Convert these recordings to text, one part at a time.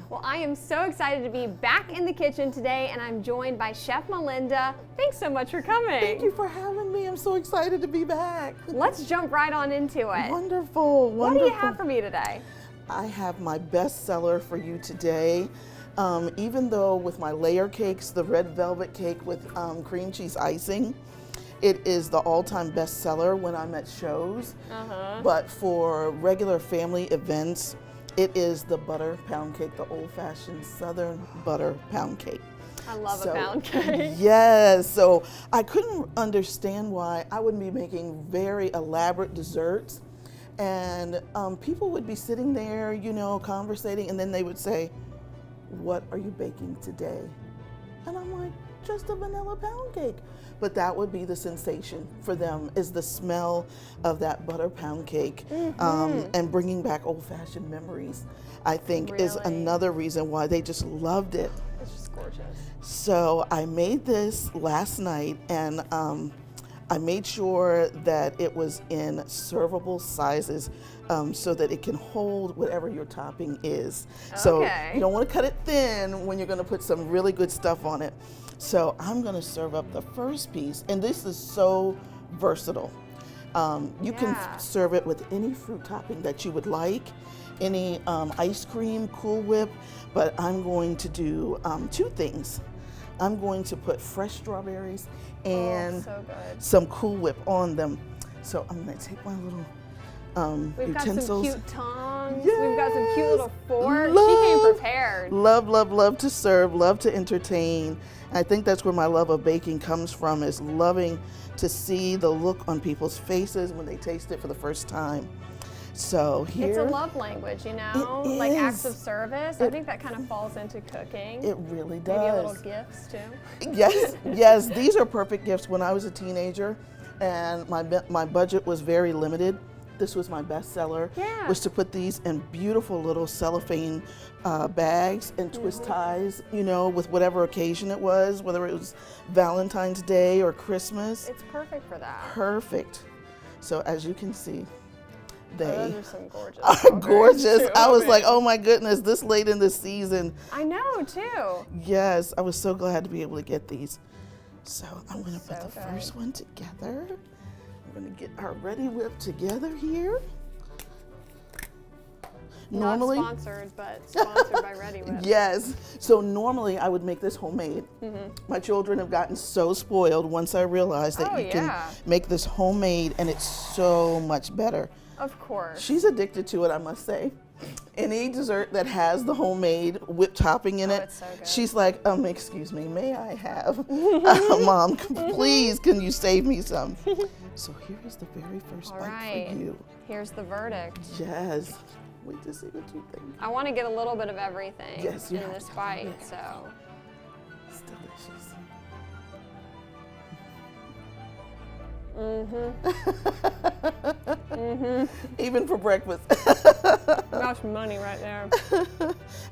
Well, I am so excited to be back in the kitchen today, and I'm joined by Chef Melinda. Thanks so much for coming. Thank you for having me. I'm so excited to be back. Let's jump right on into it. Wonderful, wonderful. What do you have for me today? I have my best seller for you today. Even though with my layer cakes, the red velvet cake with cream cheese icing, it is the all-time best seller when I'm at shows. But for regular family events, it is the butter pound cake, the old-fashioned Southern butter pound cake. I love a pound cake. Yes, so I couldn't understand why I would be making very elaborate desserts, and people would be sitting there, you know, conversating, and then they would say, "What are you baking today?" And I'm like, "Just a vanilla pound cake." But that would be the sensation for them, is the smell of that butter pound cake, and bringing back old-fashioned memories, I think, is another reason why they just loved it. It's just gorgeous. So I made this last night, and I made sure that it was in servable sizes, so that it can hold whatever your topping is. So you don't want to cut it thin when you're going to put some really good stuff on it. So I'm going to serve up the first piece, and this is so versatile. You can serve it with any fruit topping that you would like, any ice cream, Cool Whip, but I'm going to do two things. I'm going to put fresh strawberries and some Cool Whip on them. So I'm going to take my little We've got utensils. some cute tongs. Yes. We've got some cute little forks. She came prepared. Love, love, love to serve, love to entertain. I think that's where my love of baking comes from, is loving to see the look on people's faces when they taste it for the first time. So here, it's a love language, you know, like acts of service. I think that kind of falls into cooking. It really does. Maybe a little gifts too. Yes, yes, these are perfect gifts. When I was a teenager and my budget was very limited, this was my best seller, was to put these in beautiful little cellophane bags and twist ties, you know, with whatever occasion it was, whether it was Valentine's Day or Christmas. It's perfect for that. Perfect. So as you can see, they those are some gorgeous. are gorgeous. I was like, oh my goodness, this late in the season. I know, too. Yes, I was so glad to be able to get these. So I'm going to put the first one together. We're going to get our Ready Whip together here. Normally, not sponsored, but sponsored by Ready Whip. Yes. So normally I would make this homemade. My children have gotten so spoiled once I realized that you can make this homemade, and it's so much better. Of course. She's addicted to it, I must say. Any dessert that has the homemade whipped topping in it, it's so good. She's like, excuse me, may I have? Mom, please, can you save me some? So here is the very first bite for you. Here's the verdict. Yes. Wait to see what you think. I want to get a little bit of everything in this bite, so. It's delicious. Even for breakfast. That's money right there.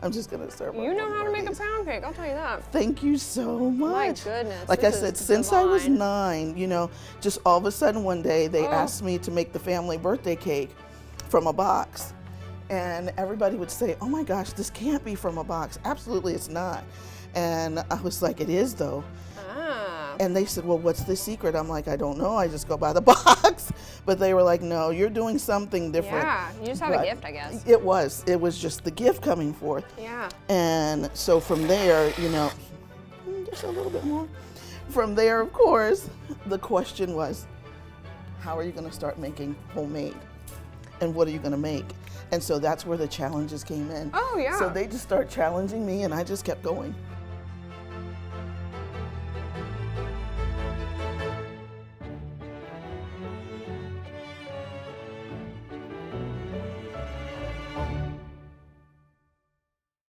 I'm just going to serve You know how to make a pound cake, I'll tell you that. Thank you so much. My goodness. Like I said, since I was 9, you know, just all of a sudden one day they asked me to make the family birthday cake from a box. And everybody would say, oh my gosh, this can't be from a box. Absolutely, it's not. And I was like, it is though. And they said, well, what's the secret? I'm like, I don't know. I just go by the box. But they were like, no, you're doing something different. Yeah, you just have a gift, I guess. It was just the gift coming forth. Yeah. And so from there, you know, just a little bit more. From there, of course, the question was, how are you going to start making homemade? And what are you going to make? And so that's where the challenges came in. Oh, yeah. So they just start challenging me, and I just kept going.